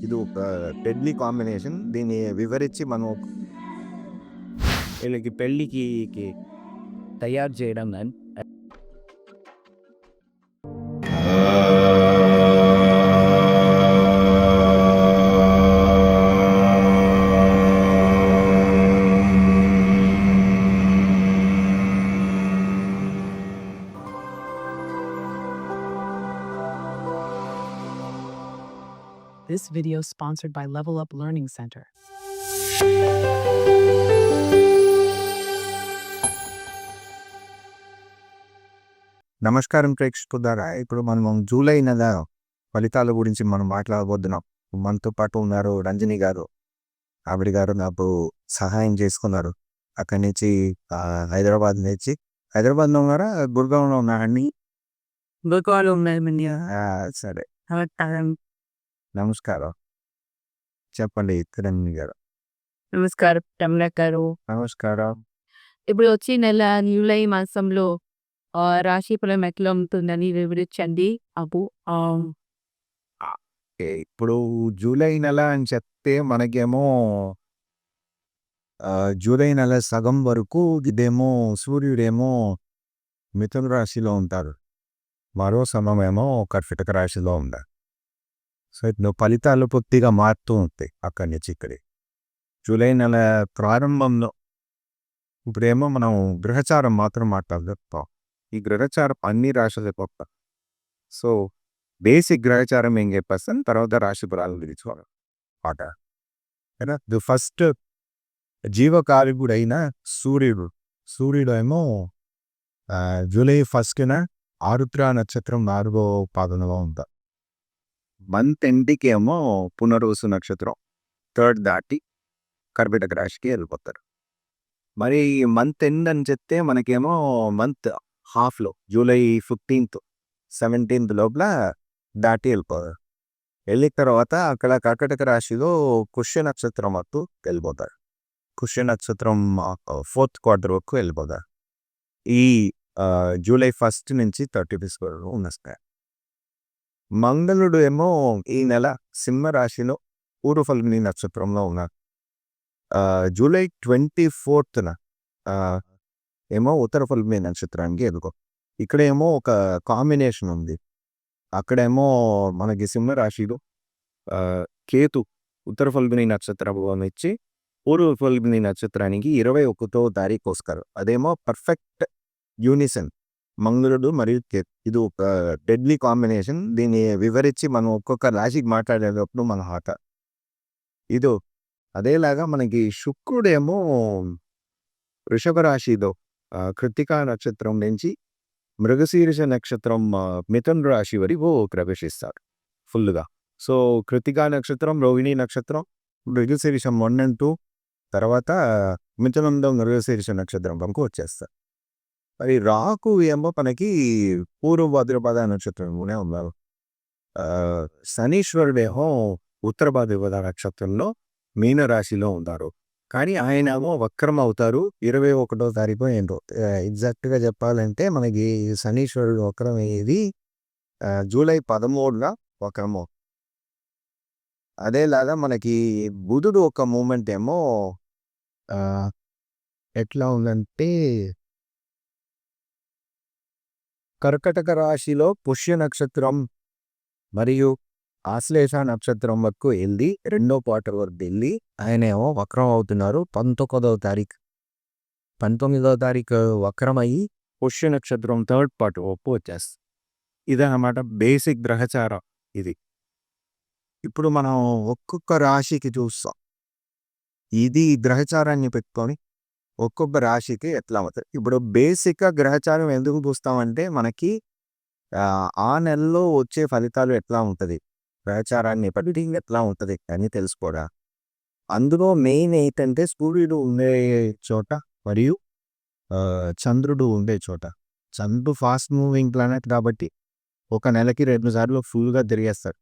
ఇది ఒక deadly combination. దీన్ని వివరించి మనం వీళ్ళకి పెళ్ళికి తయారు చేయడం This video is sponsored by Level Up Learning Center. నమస్కారం ప్రేక్షకులారా. ఇప్పుడు మనం జూలై నెల ఫలితాల గురించి మనం మాట్లాడబోతున్నాం. మనతో పాటు ఉన్నారు రంజని గారు. ఆవిడ గారు నాకు సహాయం చేసుకున్నారు. అక్కడి నుంచి హైదరాబాద్లో ఉన్నారా, గుర్గాంలో ఉన్నారండి? సరే, నమస్కారం. చెప్పండి రంజని గారు. నమస్కారం రమణ గారు. నమస్కారం. ఇప్పుడు వచ్చే నెల జూలై మాసంలో రాశి ఫలం ఎట్లా ఉంటుందని వివరించండి. ఇప్పుడు జూలై నెల అని చెప్తే మనకేమో జూలై నెల సగం వరకు ఇదేమో సూర్యుడేమో మిథున రాశిలో ఉంటారు, మరో సమయమేమో కర్కాటక రాశిలో ఉంటారు. సో ఇప్పుడు ఫలితాలు పూర్తిగా మారుతూ ఉంటాయి అక్కడి నుంచి ఇక్కడి. జూలై నెల ప్రారంభంలో ఇప్పుడేమో మనం గ్రహచారం మాత్రం మాట్లాడుతాం. ఈ గ్రహచారం అన్ని రాశుల గొప్ప. సో బేసిక్ గ్రహచారం ఏం చెప్పేస్తాను, తర్వాత రాశి ఫలాలు తెలుసుకోవాలి పాట. ది ఫస్ట్ జీవకారకుడైన సూర్యుడు ఏమో జూలై 1న ఆరుద్ర నక్షత్రం 4వ పాదంలో ఉంటారు. మంత్ ఎండ్కి ఏమో పునర్వసు నక్షత్రం 3rd దాటి కర్కాటక రాశికి వెళ్ళిపోతారు. మరి మంత్ ఎండ్ అని చెప్తే మనకేమో మంత్ హాఫ్లో జూలై 15th 17th లోపల దాటి వెళ్ళిపోతారు. వెళ్ళిన తర్వాత అక్కడ కర్కాటక రాశిలో పుష్య నక్షత్రం వరకు వెళ్ళిపోతారు. పుష్య నక్షత్రం 4th క్వార్టర్ వరకు వెళ్ళిపోతారు. ఈ జూలై 1st నుంచి 31st వరకు ఉన్నస్తారు. మంగళుడు ఏమో ఈ నెల సింహ రాశిలో పూర్వ ఫల్గుని నక్షత్రంలో ఉన్నారు. జూలై 24th ఏమో ఉత్తర ఫల్గుని నక్షత్రానికి ఎదుకో. ఇక్కడ ఏమో ఒక కాంబినేషన్ ఉంది. అక్కడేమో మనకి సింహరాశిలో కేతు ఉత్తర ఫల్గుని నక్షత్రం ఇచ్చి పూర్వ ఫల్గుని నక్షత్రానికి 21వ తారీఖు వస్తారు. అదేమో పర్ఫెక్ట్ యూనిసన్ మంగళుడు మరియు కేతు. ఇది ఒక డెడ్లీ కాంబినేషన్. దీన్ని వివరించి మనం ఒక్కొక్క రాశికి మాట్లాడేటప్పుడు మన హాట ఇదో. అదేలాగా మనకి శుక్రుడేమో వృషభ రాశిలో కృత్తికా నక్షత్రం నుంచి మృగశీర్ష నక్షత్రం మిథున రాశి వరకు ప్రవేశిస్తారు ఫుల్గా. సో కృత్తికా నక్షత్రం, రోహిణి నక్షత్రం, మృగశీర్షం 1 and 2, తర్వాత మిథునంలో మృగశీర్ష నక్షత్రం వరకు వచ్చేస్తారు. మరి రాకు ఏమో మనకి పూర్వ భాద్రపద నక్షత్రంలోనే ఉన్నారు. శనీశ్వరుడేమో ఉత్తర భాద్రపద నక్షత్రంలో మీనరాశిలో ఉంటారు. కానీ ఆయన ఏమో వక్రం అవుతారు 21వ తారీఖు ఏంటో. ఎగ్జాక్ట్గా చెప్పాలంటే మనకి శనీశ్వరుడు వక్రం అయ్యేది జూలై 13న వక్రము. అదేలాగా మనకి బుధుడు ఒక మూమెంట్ ఏమో ఎట్లా ఉందంటే కర్కాటక రాశిలో పుష్య నక్షత్రం మరియు ఆశ్లేష నక్షత్రం వరకు వెళ్ళి 2వ క్వార్టర్ వరకు వెళ్ళి ఆయన ఏమో వక్రం అవుతున్నారు 19వ తారీఖు. 19వ తారీఖు వక్రం అయ్యి పుష్య నక్షత్రం 3rd part వరకు వచ్చేస్తుంది. ఇదన్నమాట బేసిక్ గ్రహచారం ఇది. ఇప్పుడు మనం ఒక్కొక్క రాశికి చూస్తాం. ఇది గ్రహచారాన్ని పెట్టుకొని ఒక్కొక్క రాశికి ఎట్లా అవుతుంది. ఇప్పుడు బేసిక్గా గ్రహచారం ఎందుకు చూస్తామంటే మనకి ఆ నెలలో వచ్చే ఫలితాలు ఎట్లా ఉంటుంది, గ్రహచారాన్ని బట్టి ఎట్లా ఉంటుంది అని తెలుసుకోవడం. అందులో మెయిన్ ఏంటంటే సూర్యుడు ఉండే చోట మరియు చంద్రుడు ఉండే చోట. చంద్రుడు ఫాస్ట్ మూవింగ్ ప్లానెట్ కాబట్టి ఒక నెలకి 2 సార్లు ఫుల్గా తిరిగేస్తాడు.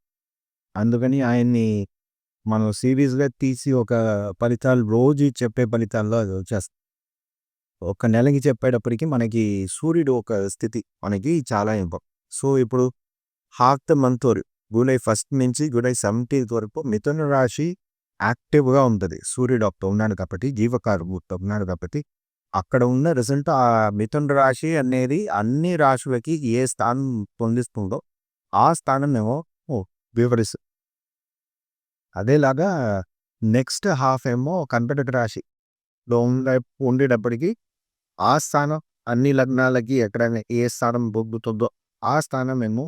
అందుకని ఆయన్ని మనం సిరీస్గా తీసి ఒక ఫలితాలు రోజు చెప్పే ఫలితాల్లో అది వచ్చేస్తుంది. ఒక నెలకి చెప్పేటప్పటికి మనకి సూర్యుడు ఒక స్థితి మనకి చాలా ఇంపార్టెంట్. సో ఇప్పుడు హాఫ్ ద మంత్ జూలై 1 నుంచి జూలై 17 వరకు మిథున రాశి యాక్టివ్గా ఉంటుంది. సూర్యుడు అప్పుడు ఉన్నాడు కాబట్టి, జీవకారకుడు ఉన్నాడు కాబట్టి అక్కడ ఉన్న రిజల్ట్ ఆ మిథున రాశి అనేది అన్ని రాశులకి ఏ స్థానం పొందిస్తుందో ఆ స్థానం ఏమో వివరిస్తుంది. అదేలాగా నెక్స్ట్ హాఫ్ ఏమో కర్కాటక రాశిలో ఉండేటప్పటికి ఆ స్థానం అన్ని లగ్నాలకి ఎక్కడైనా ఏ స్థానం బొగ్గుతుందో ఆ స్థానం ఏమో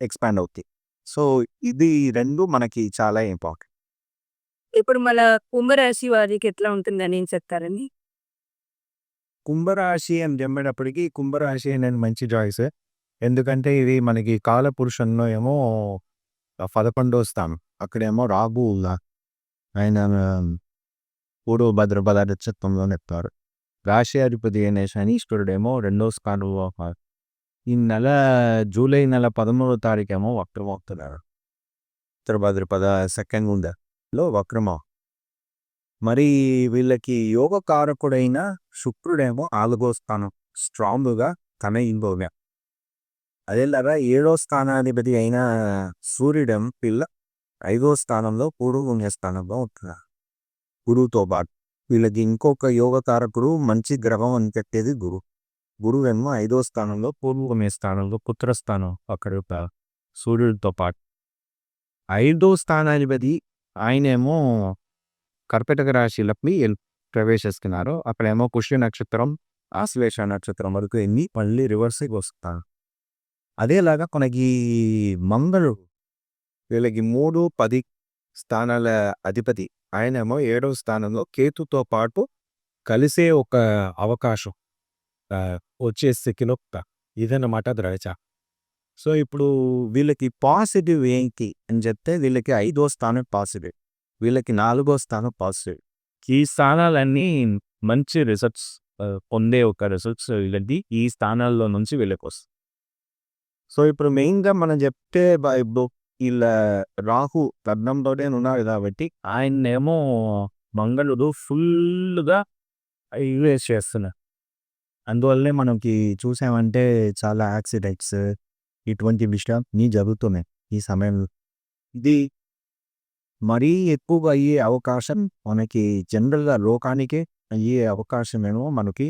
ఎక్స్పాండ్ అవుతాయి. సో ఇది రెండు మనకి చాలా ఇంపార్టెంట్. ఇప్పుడు మన కుంభరాశి వారికి ఎట్లా ఉంటుందని ఏం చెప్తారండి? కుంభరాశి అని చెప్పేటప్పటికి కుంభరాశి అనేది మంచి చాయిస్. ఎందుకంటే ఇది మనకి కాలపురుషంలో ఏమో 11వ స్థానం. అక్కడేమో రాహు ఆయన పూర్వ భద్రపద నక్షత్రంలో చెప్తారు. రాశి అధిపతి అనే శనీశ్వరుడేమో 2వ స్థానంలో ఈ నెల జూలై నెల 13వ తారీఖేమో వక్రం అవుతున్నారు. ఉత్తర భద్రపద సెకండ్ ఉందో వక్రమో. మరి వీళ్ళకి యోగకారకుడైన శుక్రుడేమో 4వ స్థానం స్ట్రాంగ్గా తన ఇంబోగా. అదేలాగా 7వ స్థానాధిపతి అయిన సూర్యుడేమో పిల్ల 5వ స్థానంలో పూర్వ స్థానంలో ఉంటున్నారు. గురువుతో పాటు వీళ్ళకి ఇంకొక యోగకారకుడు మంచి గ్రహం అని పెట్టేది గురువు ఏమో 5వ స్థానంలో పూర్వ స్థానంలో పుత్రస్థానం అక్కడ సూర్యుడితో పాటు. 5వ స్థానాధిపతి ఆయనేమో కర్కాటక రాశిలోకి ప్రవేశిస్తున్నారు. అక్కడేమో పుష్య నక్షత్రం ఆశ్లేష నక్షత్రం వరకు ఎన్ని మళ్ళీ రివర్స్కి వస్తారు. అదేలాగా మనకి మంగళుడు వీళ్ళకి 3, 10 స్థానాల అధిపతి ఆయనేమో 7వ స్థానంలో కేతుతో పాటు కలిసే ఒక అవకాశం వచ్చే స్థితిలో ఇదన్నమాట ద్రచ. సో ఇప్పుడు వీళ్ళకి పాజిటివ్ ఏంటి అని చెప్తే వీళ్ళకి 5వ స్థానం పాజిటివ్, వీళ్ళకి 4వ స్థానం పాజిటివ్. ఈ స్థానాలన్నీ మంచి రిజల్ట్స్ పొందే ఒక రిజల్ట్స్ వీళ్ళకి ఈ స్థానాల్లో నుంచి వీళ్ళకి వస్తుంది. సో ఇప్పుడు మెయిన్గా మనం చెప్తే ఇప్పుడు వీళ్ళ రాహు లగ్నంలోనే ఉన్నారు కాబట్టి ఆయన్నేమో మంగళుడు ఫుల్గా యూఎస్ చేస్తున్నారు. అందువల్లనే మనకి చూసామంటే చాలా యాక్సిడెంట్స్ ఇటువంటి విషయాలు జరుగుతున్నాయి ఈ సమయంలో. ఇది మరీ ఎక్కువగా అయ్యే అవకాశం మనకి జనరల్గా లోకానికే అయ్యే అవకాశం ఏమో మనకి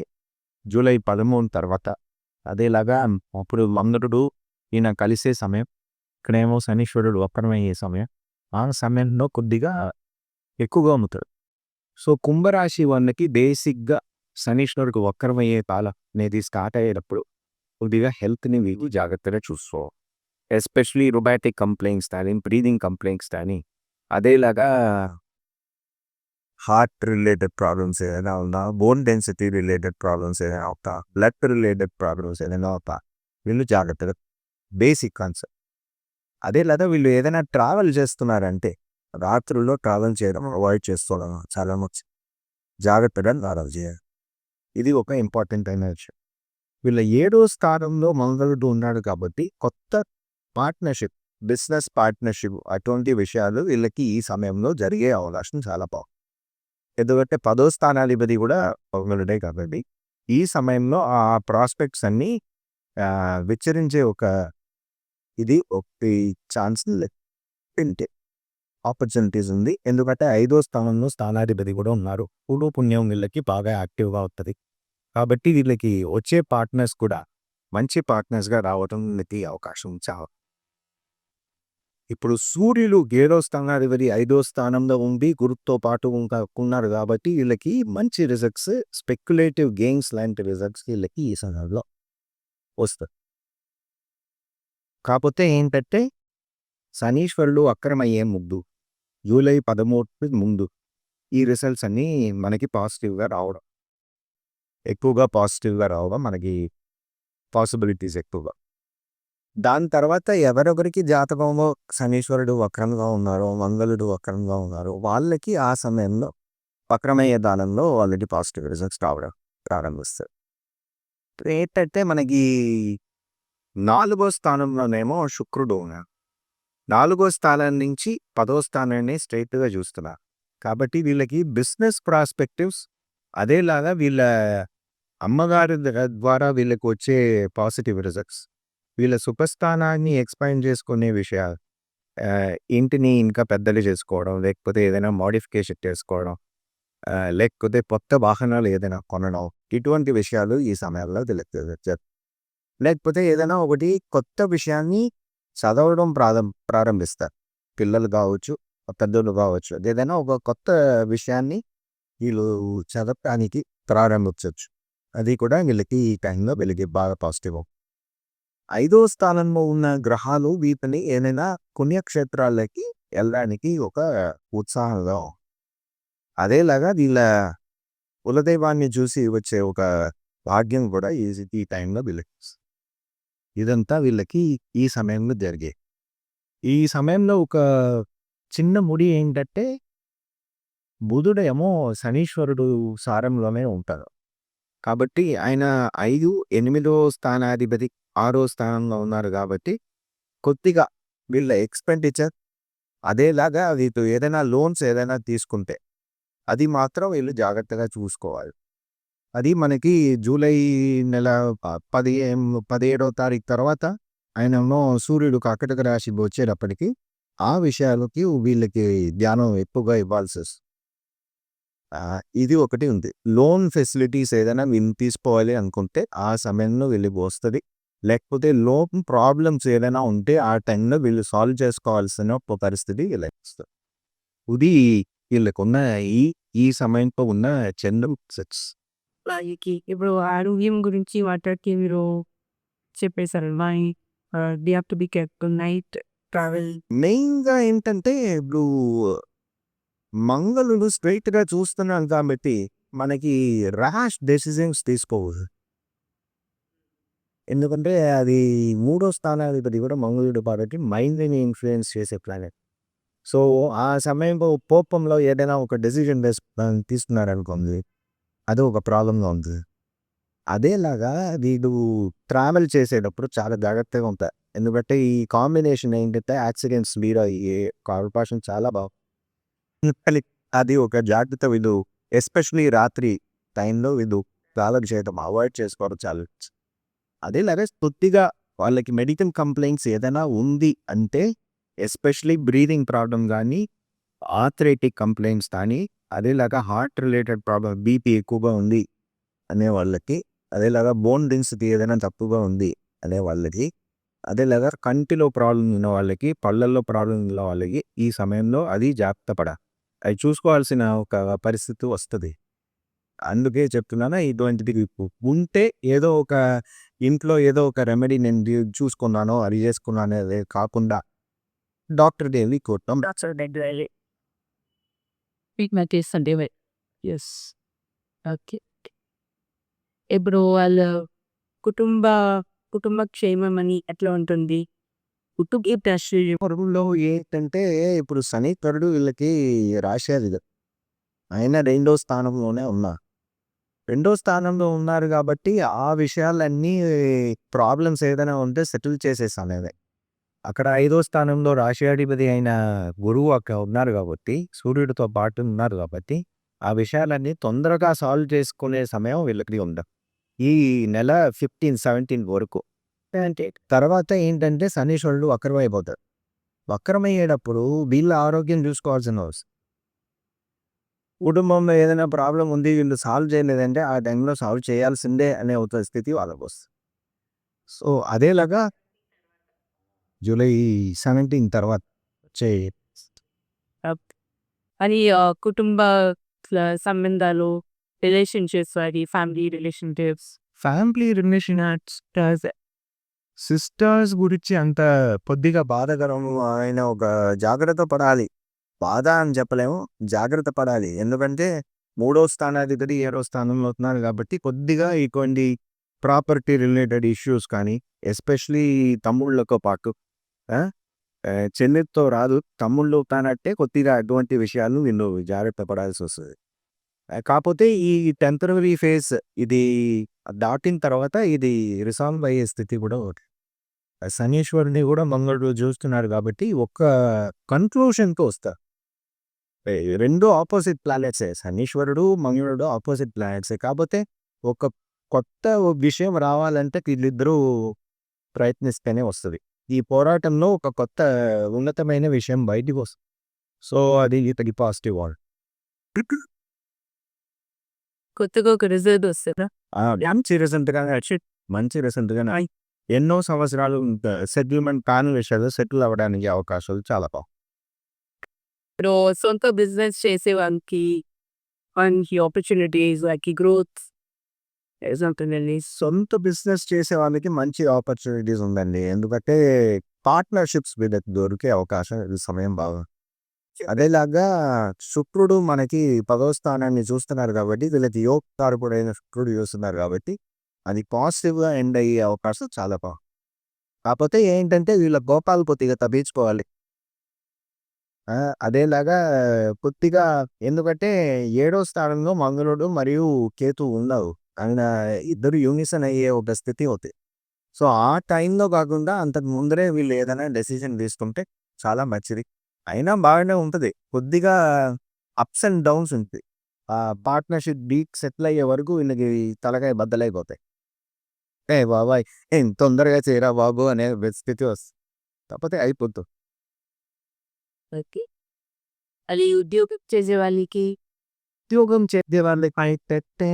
జూలై 13 తర్వాత. అదేలాగా అప్పుడు మంగళుడు ఈయన కలిసే సమయం, ఇక్కడేమో శనీశ్వరుడు వక్రమయ్యే సమయం, ఆ సమయంలో కొద్దిగా ఎక్కువగా అమ్ముతాడు. సో కుంభరాశి వాళ్ళకి బేసిక్గా శనీశ్వరుడు వక్రమయ్యే కాలం అనేది స్టార్ట్ అయ్యేటప్పుడు కొద్దిగా హెల్త్ని వీళ్ళు జాగ్రత్తగా చూసుకోవాలి. ఎస్పెషలీ రొబాటిక్ కంప్లైంట్స్ కానీ బ్రీదింగ్ కంప్లైంట్స్ కానీ, అదేలాగా హార్ట్ రిలేటెడ్ ప్రాబ్లమ్స్ ఏదైనా ఉన్నా, బోన్ డెన్సిటీ రిలేటెడ్ ప్రాబ్లమ్స్ ఏదైనా అవుతా, బ్లడ్ రిలేటెడ్ ప్రాబ్లమ్స్ ఏదైనా అవుతా వీళ్ళు జాగ్రత్తగా బేసిక్ కాన్సెప్ట్. అదేలాగా వీళ్ళు ఏదైనా ట్రావెల్ చేస్తున్నారంటే రాత్రుల్లో ట్రావెల్ చేయడం అవాయిడ్ చేసుకోవడం చాలా మంచి, జాగ్రత్తగా ట్రావెల్ చేయాలి. ఇది ఒక ఇంపార్టెంట్ అయిన విషయం. వీళ్ళ 7వ స్థానంలో మంగళుడు ఉన్నాడు కాబట్టి కొత్త పార్ట్నర్షిప్, బిజినెస్ పార్ట్నర్షిప్ అటువంటి విషయాలు వీళ్ళకి ఈ సమయంలో జరిగే అవకాశం చాలా బాగుంది. ఎందుకంటే 10వ స్థానాధిపతి కూడా మంగళుడే కాబట్టి ఈ సమయంలో ఆ ప్రాస్పెక్ట్స్ అన్నీ విచరించే ఒక ఛాన్స్ ఉంటే ఆపర్చునిటీస్ ఉంది. ఎందుకంటే 5వ స్థానంలో స్థానాధిపతి కూడా ఉన్నారు. పూర్వ పుణ్యం వీళ్ళకి బాగా యాక్టివ్గా అవుతుంది కాబట్టి వీళ్ళకి వచ్చే పార్ట్నర్స్ కూడా మంచి పార్ట్నర్స్గా రావడానికి అవకాశం చాలా. ఇప్పుడు సూర్యుడు 7వ స్థానాధిపతి 5వ స్థానంలో ఉండి గురుతో పాటు ఉన్నారు కాబట్టి వీళ్ళకి మంచి రిజల్ట్స్, స్పెక్యులేటివ్ గేమ్స్ లాంటి రిజల్ట్స్ వీళ్ళకి ఈ సమయంలో వస్తుంది. కాకపోతే ఏంటంటే శనీశ్వరుడు వక్రమయ్యే ముందు జూలై 13 ముందు ఈ రిజల్ట్స్ అన్నీ మనకి పాజిటివ్గా రావడం, ఎక్కువగా పాజిటివ్గా రావడం మనకి పాసిబిలిటీస్ ఎక్కువగా. దాని తర్వాత ఎవరొకరికి జాతకంలో శనీశ్వరుడు వక్రంగా ఉన్నారో, మంగళుడు వక్రంగా ఉన్నారో వాళ్ళకి ఆ సమయంలో వక్రమయ్యే దానంలో వాళ్ళకి పాజిటివ్ రిజల్ట్స్ రావడం ప్రారంభిస్తారు. ఏంటంటే మనకి 4వ స్థానంలోనేమో శుక్రుడు ఉన్నారు. 4వ స్థానం నుంచి 10వ స్థానాన్ని స్ట్రైట్గా చూస్తున్నారు కాబట్టి వీళ్ళకి బిజినెస్ ప్రాస్పెక్టివ్స్, అదేలాగా వీళ్ళ అమ్మగారి ద్వారా వీళ్ళకి వచ్చే పాజిటివ్ రిజల్ట్స్, వీళ్ళ సుఖస్థానాన్ని ఎక్స్పాండ్ చేసుకునే విషయాలు. ఇంటిని ఇంకా పెద్దది చేసుకోవడం, లేకపోతే ఏదైనా మోడిఫికేషన్ చేసుకోవడం, లేకపోతే కొత్త వాహనాలు ఏదైనా కొనడం, ఇటువంటి విషయాలు ఈ సమయాల్లో తెలుస్తుంది. లేకపోతే ఏదైనా ఒకటి కొత్త విషయాన్ని చదవడం ప్రారంభిస్తారు. పిల్లలు కావచ్చు, పెద్దలు కావచ్చు. ఏదైనా ఒక కొత్త విషయాన్ని వీళ్ళు చదవడానికి ప్రారంభించవచ్చు. అది కూడా వీళ్ళకి ఈ టైంలో వీళ్ళకి బాగా పాజిటివ్. 5వ స్థానంలో ఉన్న గ్రహాలు వీటిని ఏదైనా పుణ్యక్షేత్రాలకి వెళ్ళడానికి ఒక ఉత్సాహంగా అదేలాగా వీళ్ళ కులదైవాన్ని చూసి వచ్చే ఒక భాగ్యం కూడా ఈ టైంలో వీళ్ళకి ఇదంతా వీళ్ళకి ఈ సమయంలో జరిగే. ఈ సమయంలో ఒక చిన్న ముడి ఏంటంటే బుధుడేమో శనీశ్వరుడు సారంలోనే ఉంటారు. కాబట్టి ఆయన 5, 8వ స్థానాధిపతి 6వ స్థానంలో ఉన్నారు కాబట్టి కొద్దిగా వీళ్ళ ఎక్స్పెండిచర్ అదేలాగా వీళ్ళు ఏదైనా లోన్స్ ఏదైనా తీసుకుంటే అది మాత్రం వీళ్ళు జాగ్రత్తగా చూసుకోవాలి. అది మనకి జూలై నెల 17వ తారీఖు తర్వాత ఆయనేమో సూర్యుడు కర్కాటక రాశికి వచ్చేటప్పటికి ఆ విషయాలకి వీళ్ళకి ధ్యానం ఎక్కువగా ఇవ్వాల్సి వస్తుంది. ఇది ఒకటి ఉంది. లోన్ ఫెసిలిటీస్ ఏదైనా వీళ్ళు తీసుకోవాలి అనుకుంటే ఆ సమయంలో వీళ్ళకి వస్తుంది. లేకపోతే లోన్ ప్రాబ్లమ్స్ ఏదైనా ఉంటే ఆ టైంలో వీళ్ళు సాల్వ్ చేసుకోవాల్సిన పరిస్థితి వీళ్ళకి వస్తుంది. ఇది వీళ్ళకున్న ఈ సమయంలో ఉన్న చంద్రం సెట్స్. ఇప్పుడు ఆరోగ్యం గురించి మాట్లాడితే మీరు చెప్పేశారు. They have to be careful night travel. మెయిన్గా ఏంటంటే ఇప్పుడు మంగళుడు స్ట్రైట్గా చూస్తున్నాం కాబట్టి మనకి ర్యాష్ డెసిజన్స్ తీసుకోవద్దు. ఎందుకంటే అది 3వ స్థానాధిపతి కూడా మంగళుడు కాబట్టి మైండ్ని ఇన్ఫ్లుయెన్స్ చేసే ప్లానెట్. సో ఆ సమయంలో కోపంలో ఏదైనా ఒక డెసిజన్ తీసుకున్నారనుకోండి, అది ఒక ప్రాబ్లంగా ఉంది. అదేలాగా వీడు ట్రావెల్ చేసేటప్పుడు చాలా జాగ్రత్తగా ఉంటారు. ఎందుకంటే ఈ కాంబినేషన్ ఏంటంటే యాక్సిడెంట్స్ మీద అయ్యే అవకాశం చాలా బాగుంది. అది ఒక జాగ్రత్త వీళ్ళు ఎస్పెషలీ రాత్రి టైంలో వీళ్ళు ట్రావెల్ చేయడం అవాయిడ్ చేసుకోవడం చాలా. అదేలాగా కొద్దిగా వాళ్ళకి మెడికల్ కంప్లైంట్స్ ఏదైనా ఉంది అంటే ఎస్పెషలీ బ్రీదింగ్ ప్రాబ్లం కానీ, ఆర్థరైటిక్ కంప్లైంట్స్ కానీ, అదేలాగా హార్ట్ రిలేటెడ్ ప్రాబ్లం బీపీ ఎక్కువగా ఉంది అనే వాళ్ళకి, అదేలాగా బోన్ డెన్సిటీ ఏదైనా తక్కువగా ఉంది అనే వాళ్ళకి, అదేలాగా కంటిలో ప్రాబ్లం ఉన్న వాళ్ళకి, పళ్ళల్లో ప్రాబ్లం ఉన్న వాళ్ళకి ఈ సమయంలో అది జాగ్రత్త పడాలి. అవి చూసుకోవాల్సిన ఒక పరిస్థితి వస్తుంది. అందుకే చెప్తున్నాను ఇటువంటిది ఉంటే ఏదో ఒక ఇంట్లో ఏదో ఒక రెమెడీ నేను చూసుకున్నానో అది చేసుకున్నాను అదే కాకుండా డాక్టర్ వెళ్ళి కొట్టాం. Treatment is Sunday. Yes. Okay. ఇప్పుడు వాళ్ళ కుటుంబ క్షేమం అని ఎట్లా ఉంటుంది? పరుగుల్లో ఏంటంటే ఇప్పుడు శనీశ్వరుడు వీళ్ళకి రాశారు. ఆయన 2వ స్థానంలోనే ఉన్నారు. 2వ స్థానంలో ఉన్నారు కాబట్టి ఆ విషయాలన్నీ ప్రాబ్లమ్స్ ఏదైనా ఉంటే సెటిల్ చేసేసాను. అక్కడ 5వ స్థానంలో రాశియాధిపతి అయిన గురువు అక్కడ ఉన్నారు కాబట్టి, సూర్యుడితో పాటు ఉన్నారు కాబట్టి ఆ విషయాలన్నీ తొందరగా సాల్వ్ చేసుకునే సమయం వీళ్ళకి ఉండదు. ఈ నెల 15, 17 వరకు. తర్వాత ఏంటంటే శనీశ్వరుడు వక్రమైపోతాడు. వక్రమయ్యేటప్పుడు వీళ్ళ ఆరోగ్యం చూసుకోవాల్సిన అవసరం. కుటుంబంలో ఏదైనా ప్రాబ్లం ఉంది వీళ్ళు సాల్వ్ చేయలేదంటే ఆ టైంలో సాల్వ్ చేయాల్సిందే అనే ఒక స్థితి వాళ్ళకు వస్తుంది. సో అదేలాగా జూలై 17 తర్వాత వచ్చే అని కుటుంబ సంబంధాలు, రిలేషన్షిప్స్, అది family relationships. Family relations sisters గురించి అంత కొద్దిగా బాధకరం. ఆయన ఒక జాగ్రత్త పడాలి. బాధ అని చెప్పలేము, జాగ్రత్త పడాలి. ఎందుకంటే 3వ స్థానాధిపతి 7వ స్థానంలో అవుతున్నారు కాబట్టి కొద్దిగా ఇటువంటి ప్రాపర్టీ రిలేటెడ్ ఇష్యూస్ కానీ, ఎస్పెషలీ తమ్ముళ్ళతో పాటు చెల్లితో రాదు, తమ్ముళ్ళు అవుతానంటే కొద్దిగా అటువంటి విషయాలు వీళ్ళు జాగ్రత్త పడాల్సి వస్తుంది. కాకపోతే ఈ టెంపరరీ ఫేజ్ ఇది దాటిన తర్వాత ఇది రిసాల్వ్ అయ్యే స్థితి కూడా ఒకటి. శనీశ్వరుని కూడా మంగళుడు చూస్తున్నారు కాబట్టి ఒక కన్క్లూషన్కి వస్తారు. 2 ఆపోజిట్ ప్లానెట్సే, శనీశ్వరుడు మంగళుడు ఆపోజిట్ ప్లానెట్సే. కాకపోతే ఒక కొత్త విషయం రావాలంటే వీళ్ళిద్దరూ ప్రయత్నిస్తేనే వస్తుంది. ఈ పోరాటంలో ఒక కొత్త ఉన్నతమైన విషయం బయటికి వస్తుంది. సో అది ఇతడి పాజిటివ్ వాడు. కొత్తగా ఒక రిజల్ట్ వస్తుందా? మంచి రిజల్ట్గా ఎన్నో సంవత్సరాలు సెటిల్మెంట్ కాని విషయాలు సెటిల్ అవ్వడానికి అవకాశాలు చాలా బాగుంది. ఇప్పుడు సొంత బిజినెస్ చేసే వాళ్ళకి మనకి ఆపర్చునిటీస్ లైక్ గ్రోత్ ఉంటుందండి. సొంత బిజినెస్ చేసే వాళ్ళకి మంచి ఆపర్చునిటీస్ ఉందండి. ఎందుకంటే పార్ట్నర్షిప్స్ వీళ్ళకి దొరికే అవకాశం ఈ సమయం బాగా. అదేలాగా శుక్రుడు మనకి 10వ స్థానాన్ని చూస్తున్నారు కాబట్టి వీళ్ళకి యోగకారకుడైన శుక్రుడు చూస్తున్నారు కాబట్టి అది పాజిటివ్గా ఎండ్ అయ్యే అవకాశం చాలా బాగుంది. కాకపోతే ఏంటంటే వీళ్ళ కోపాలు కొద్దిగా తగ్గించుకోవాలి. అదేలాగా కొద్దిగా ఎందుకంటే 7వ స్థానంలో మంగళుడు మరియు కేతు ఉన్నారు. ఆయన ఇద్దరు యూనిసన్ అయ్యే ఒక స్థితి అవుతుంది. సో ఆ టైంలో కాకుండా అంతకు ముందరే వీళ్ళు ఏదైనా డెసిషన్ తీసుకుంటే చాలా మంచిది. అయినా బాగానే ఉంటుంది. కొద్దిగా అప్స్ అండ్ డౌన్స్ ఉంటుంది. పార్ట్నర్షిప్ డీప్ సెటిల్ అయ్యే వరకు వీళ్ళకి తలకాయ బద్దలైపోతాయి. బాబాయ్ ఏం తొందరగా చేయరా బాబు అనే స్థితి వస్తుంది. కాకపోతే అయిపోతుంది. ఓకే. అది ఉద్యోగం చేసే వాళ్ళకి ఉద్యోగం చేసే వాళ్ళకి ఏంటంటే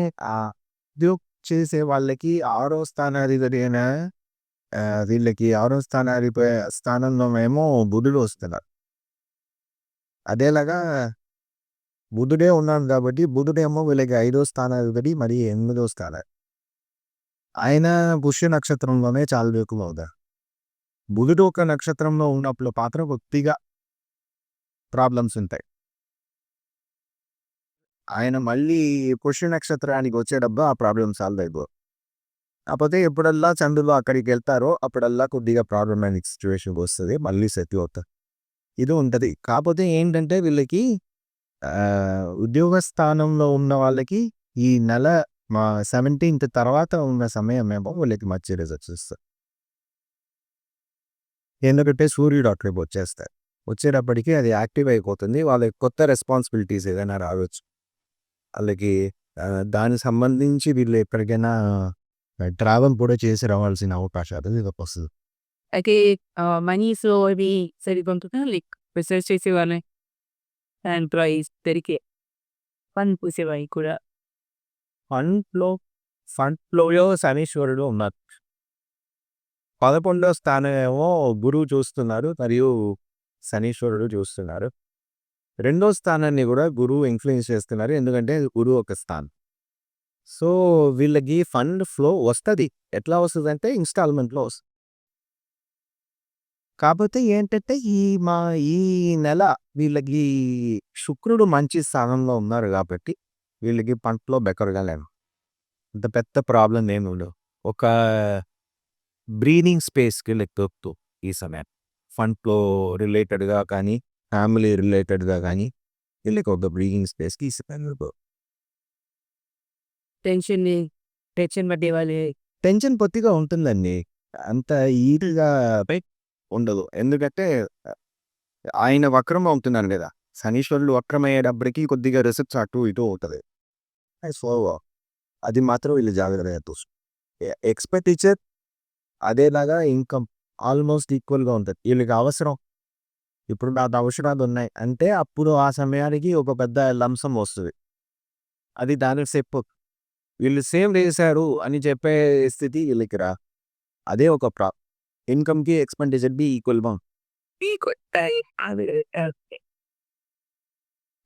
ఉద్యోగం చేసే వాళ్ళకి 6వ స్థానాధిపతి అయిన వీళ్ళకి 6వ స్థానంలో ఏమో బుధుడు వస్తున్నారు. అదేలాగా బుధుడే ఉన్నాడు కాబట్టి బుధుడేమో వీళ్ళకి 5వ స్థానాధిపతి మరి 8వ స్థానం. ఆయన పుష్య నక్షత్రంలోనే చాలా ఎక్కువ అవుతారు. బుధుడు ఒక నక్షత్రంలో ఉన్నప్పుడు మాత్రం కొద్దిగా ప్రాబ్లమ్స్ ఉంటాయి. ఆయన మళ్ళీ పుష్య నక్షత్రానికి వచ్చేటప్పుడు ఆ ప్రాబ్లమ్ సాల్వ్ అయిపో. కాకపోతే ఎప్పుడల్లా చంద్రులు అక్కడికి వెళ్తారో అప్పుడల్లా కొద్దిగా ప్రాబ్లమాటిక్ సిచ్యువేషన్కి వస్తుంది. మళ్ళీ సెటిల్ అవుతారు. ఇది ఉంటుంది. కాకపోతే ఏంటంటే వీళ్ళకి ఉద్యోగ స్థానంలో ఉన్న వాళ్ళకి ఈ నెల 17th తర్వాత ఉన్న సమయం ఏమో వీళ్ళకి మంచి రిజల్ట్స్ ఇస్తారు. ఎందుకంటే సూర్యుడు అక్కడికి వచ్చేస్తారు. వచ్చేటప్పటికి అది యాక్టివ్ అయిపోతుంది. వాళ్ళకి కొత్త రెస్పాన్సిబిలిటీస్ ఏదైనా రావచ్చు. వాళ్ళకి దానికి సంబంధించి వీళ్ళు ఎక్కడికైనా ట్రావెల్ కూడా చేసి రావాల్సిన అవకాశాలు వీళ్ళకి వస్తుంది. అయితే మనీస్లో అవి సరిపోతుందా? లైక్ రీసెర్చ్ చేసే వాళ్ళే ఎంప్లాయీస్ దొరికే పని పూసేవాయి కూడా ఫండ్లో శనీశ్వరుడు ఉన్నారు. 11వ స్థానం ఏమో గురువు చూస్తున్నారు మరియు శనీశ్వరుడు చూస్తున్నారు. 2వ స్థానాన్ని కూడా గురువు ఇన్ఫ్లుయెన్స్ చేస్తున్నారు. ఎందుకంటే గురువు ఒక స్థానం. సో వీళ్ళకి ఫండ్ ఫ్లో వస్తుంది. ఎట్లా వస్తుంది అంటే ఇన్స్టాల్మెంట్లో వస్తుంది. కాకపోతే ఏంటంటే ఈ నెల వీళ్ళకి శుక్రుడు మంచి స్థానంలో ఉన్నారు కాబట్టి వీళ్ళకి పంటలో బెకర్గా లేదు. అంత పెద్ద ప్రాబ్లం ఏమి ఉండదు. ఒక బ్రీదింగ్ స్పేస్కి దొరుకుతూ ఈ సమయం ఫండ్లో రిలేటెడ్గా కానీ ఫ్యామిలీ రిలేటెడ్గా కానీ వీళ్ళకి ఒక బ్రీదింగ్ స్పేస్కి ఈ సమయం టెన్షన్ పట్టే వాళ్ళే టెన్షన్ పొత్తిగా ఉంటుందండి. అంత ఈజీగా ఉండదు. ఎందుకంటే ఆయన వక్రం అవుతున్నాను కదా. శనీశ్వరుడు వక్రం అయ్యేటప్పటికి కొద్దిగా రిసెప్ట్స్ అటు ఇటు అవుతుంది. సో అది మాత్రం వీళ్ళు జాగ్రత్తగా చూస్తారు. ఎక్స్పెండిచర్ అదేలాగా ఇన్కమ్ ఆల్మోస్ట్ ఈక్వల్గా ఉంటుంది. వీళ్ళకి అవసరం ఇప్పుడు నాకు అవసరాలు ఉన్నాయి అంటే అప్పుడు ఆ సమయానికి ఒక పెద్ద లంసం వస్తుంది. అది దానికి సేపు వీళ్ళు సేవ్ చేశారు అని చెప్పే స్థితి వీళ్ళకి రా. అదే ఒక ఇన్కమ్కి ఎక్స్పెండిచర్కి ఈక్వల్గా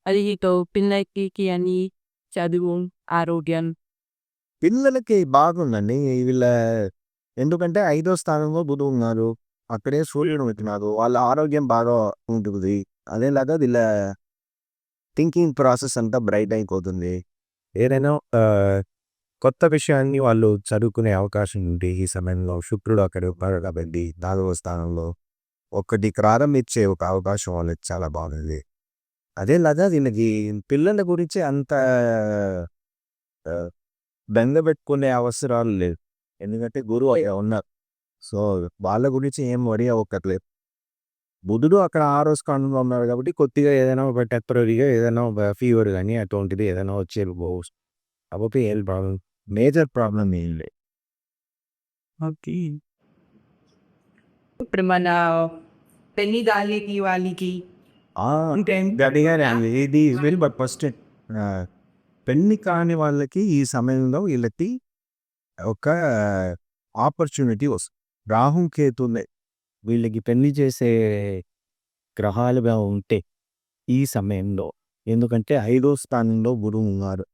అది పిల్లలకి అని చదువు ఆరోగ్యం పిల్లలకి బాగుందండి. వీళ్ళ ఎందుకంటే 5వ స్థానంలో బుధుడు ఉన్నారు. అక్కడే సూర్యుడు ఉంటున్నారు. వాళ్ళ ఆరోగ్యం బాగా ఉంటుంది. అదేలాగా వీళ్ళ థింకింగ్ ప్రాసెస్ అంతా బ్రైట్ అయిపోతుంది. ఏదైనా కొత్త విషయాన్ని వాళ్ళు చదువుకునే అవకాశం ఉంది. ఈ సమయంలో శుక్రుడు అక్కడ ఉన్నారు కాబట్టి 4వ స్థానంలో ఒకటి ప్రారంభించే ఒక అవకాశం వాళ్ళకి చాలా బాగుంది. అదేలాగా దీనికి పిల్లల గురించి అంత బెంగపెట్టుకునే అవసరాలు లేదు. ఎందుకంటే గురువు ఉన్నారు. సో వాళ్ళ గురించి ఏం వరి అవ్వక్కర్లేదు. బుధుడు అక్కడ 6వ స్థానంలో ఉన్నారు కాబట్టి కొద్దిగా ఏదైనా ఒక టెంపరీగా ఏదైనా ఒక ఫీవర్ కానీ అటువంటిది ఏదైనా వచ్చేపోవచ్చు. కాబట్టి ఏం ప్రాబ్లం మేజర్ ప్రాబ్లం ఏం లేదు. ఓకే. ఇప్పుడు మన పెళ్లి గాలికి వాళ్ళకి అంటే గడిగారు ఇది వెరీ బట్ ఫస్ట్ పెళ్లి కాని వాళ్ళకి ఈ సమయంలో వీళ్ళకి ఒక ఆపర్చునిటీ వస్తుంది. రాహుకేతులే వీళ్ళకి పెళ్లి చేసే గ్రహాలుగా ఉంటే ఈ సమయంలో, ఎందుకంటే 5వ స్థానంలో గురువు ఉన్నారు,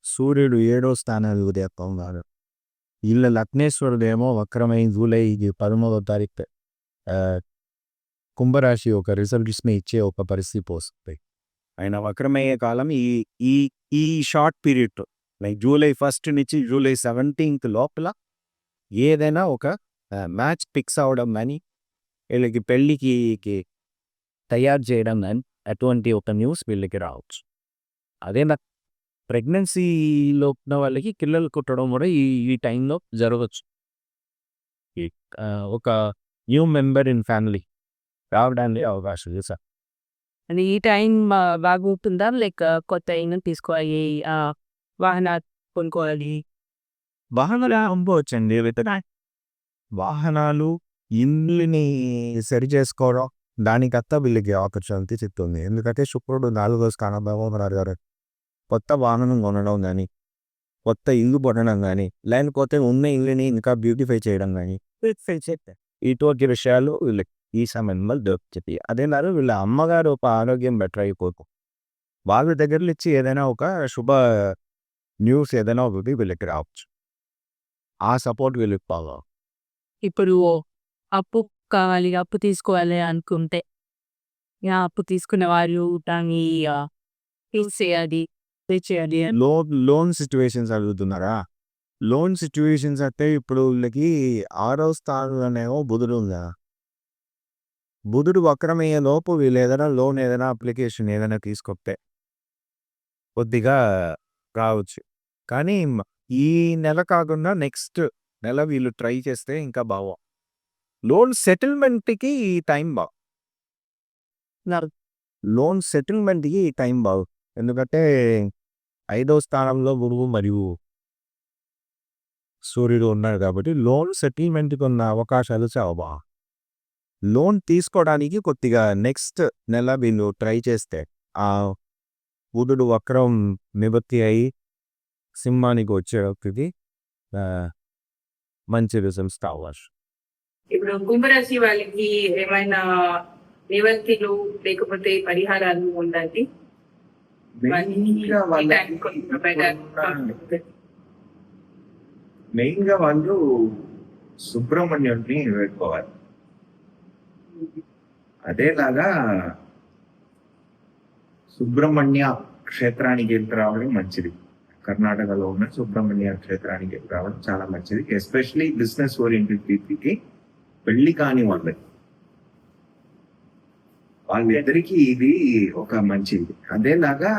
సూర్యుడు 7వ స్థానానికి ఉదయత్వం ఉన్నారు. వీళ్ళ లగ్నేశ్వరుడేమో వక్రమై జూలై 13వ తారీఖు కుంభరాశి ఒక రిజల్ట్స్ని ఇచ్చే ఒక పరిస్థితి వస్తుంది. ఆయన వక్రమయ్యే కాలం ఈ ఈ ఈ షార్ట్ పీరియడ్ లైక్ జూలై 1 నుంచి జూలై 17 లోపల ఏదైనా ఒక మ్యాచ్ ఫిక్స్ అవడం కానీ వీళ్ళకి పెళ్ళికి తయారు చేయడం కానీ అటువంటి ఒక న్యూస్ వీళ్ళకి రావచ్చు. అదే నా ప్రెగ్నెన్సీలో ఉన్న వాళ్ళకి పిల్లలు పుట్టడం కూడా ఈ ఈ టైంలో జరగవచ్చు. ఒక న్యూ మెంబర్ ఇన్ ఫ్యామిలీ రావడానికి అవకాశం ఉంది సార్. అంటే ఈ టైం బాగుంటుందా లేక కొత్త ఇల్లు తీసుకోవాలి, వాహనాలు కొనుక్కోవాలి? వాహనాలు అమ్ముకోవచ్చండి. వాహనాలు ఇల్లుని సరి చేసుకోవడం దానికత్తా వీళ్ళకి ఆపర్చునిటీ చెప్తుంది. ఎందుకంటే శుక్రుడు 4వ స్థానంలో ఉన్నారు గారు. కొత్త వాహనం కొనడం కానీ, కొత్త ఇల్లు కొనడం కానీ, లేకపోతే ఉన్న ఇల్లుని ఇంకా బ్యూటిఫై చేయడం కానీ ఇటువంటి విషయాలు వీళ్ళకి ఈ సమయంలో దొరుకుతుంది. అదేలాగా వీళ్ళ అమ్మగారు ఒక ఆరోగ్యం బెటర్ అయిపోతుంది. వాళ్ళ దగ్గర నుంచి ఏదైనా ఒక శుభ న్యూస్ ఏదైనా ఒకటి వీళ్ళకి రావచ్చు. ఆ సపోర్ట్ వీళ్ళకి బాగా. ఇప్పుడు అప్పు కావాలి, అప్పు తీసుకోవాలి అనుకుంటే అప్పు తీసుకున్న వారు దాన్ని తీసేయాలి, పే చేయాలి. లోన్ సిచ్యువేషన్స్ అడుగుతున్నారా? లోన్ సిచ్యువేషన్స్ అంటే ఇప్పుడు వీళ్ళకి 6వ స్థానంలోనేమో బుధుడు ఉందా. బుధుడు వక్రమయ్యే లోపు వీళ్ళు ఏదైనా లోన్ ఏదైనా అప్లికేషన్ ఏదైనా తీసుకొస్తే కొద్దిగా రావచ్చు. కానీ ఈ నెల కాకుండా నెక్స్ట్ నెల వీళ్ళు ట్రై చేస్తే ఇంకా బాగా లోన్ సెటిల్మెంట్కి ఈ టైం బాగు. లోన్ సెటిల్మెంట్కి ఈ టైం బాగు. ఎందుకంటే 5వ స్థానంలో గురువు మరియు సూర్యుడు ఉన్నారు కాబట్టి లోన్ సెటిల్మెంట్కి ఉన్న అవకాశాలు చాలా బాగా. లోన్ తీసుకోవడానికి కొద్దిగా నెక్స్ట్ నెల వీళ్ళు ట్రై చేస్తే ఆ బుధుడు వక్రం నివృత్తి అయి సింహానికి వచ్చేటప్పటికి మంచి రిజల్ట్స్ కావచ్చు. ఇప్పుడు కుంభరాశి వాళ్ళకి ఏమైనా నివర్తిలు లేకపోతే పరిహారాలు ఉండాలి? మెయిన్గా వాళ్ళు సుబ్రహ్మణ్యుడిని పెట్టుకోవాలి. అదేలాగా సుబ్రహ్మణ్య క్షేత్రానికి వెళ్ళి రావడం మంచిది. కర్ణాటకలో ఉన్న సుబ్రహ్మణ్య క్షేత్రానికి వెళ్ళి రావడం చాలా మంచిది. ఎస్పెషలీ బిజినెస్ ఓరియంటెడ్ పీపుల్కి, పెళ్లి కాని వాళ్ళిద్దరికి ఇది ఒక మంచిది. అదేలాగా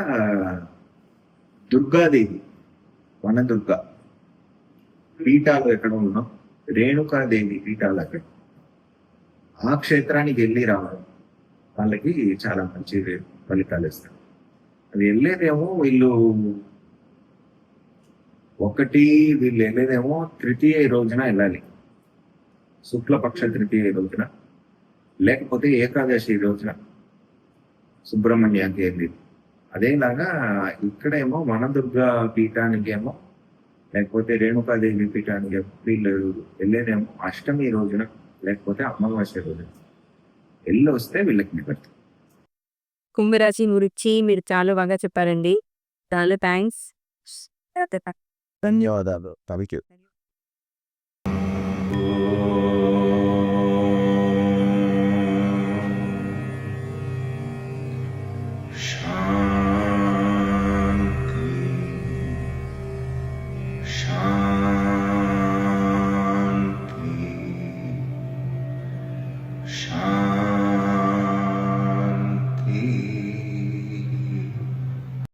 దుర్గాదేవి, వనదుర్గ పీఠాలు ఎక్కడ ఉన్నాం, రేణుకాదేవి పీఠాలు అక్కడ, ఆ క్షేత్రానికి వెళ్ళి రావడం వాళ్ళకి చాలా మంచి ఫలితాలు ఇస్తారు. అది వెళ్ళేదేమో వీళ్ళు వెళ్ళేదేమో తృతీయ రోజున వెళ్ళాలి, శుక్లపక్ష తృతీయ రోజున, లేకపోతే ఏకాదశి రోజున సుబ్రహ్మణ్యానికి వెళ్ళి. అదేలాగా ఇక్కడేమో వనదుర్గ పీఠానికి ఏమో, లేకపోతే రేణుకాదేవి పీఠానికి వీళ్ళు వెళ్ళేదేమో అష్టమి రోజున, లేకపోతే అమావాస్య రోజున వెళ్ళి వస్తే వీళ్ళకి నివర్తి. కుంభరాశి గురించి మీరు చాలా బాగా చెప్పారండి. చాలా థ్యాంక్స్. ధన్యవాదాలు. Thank you.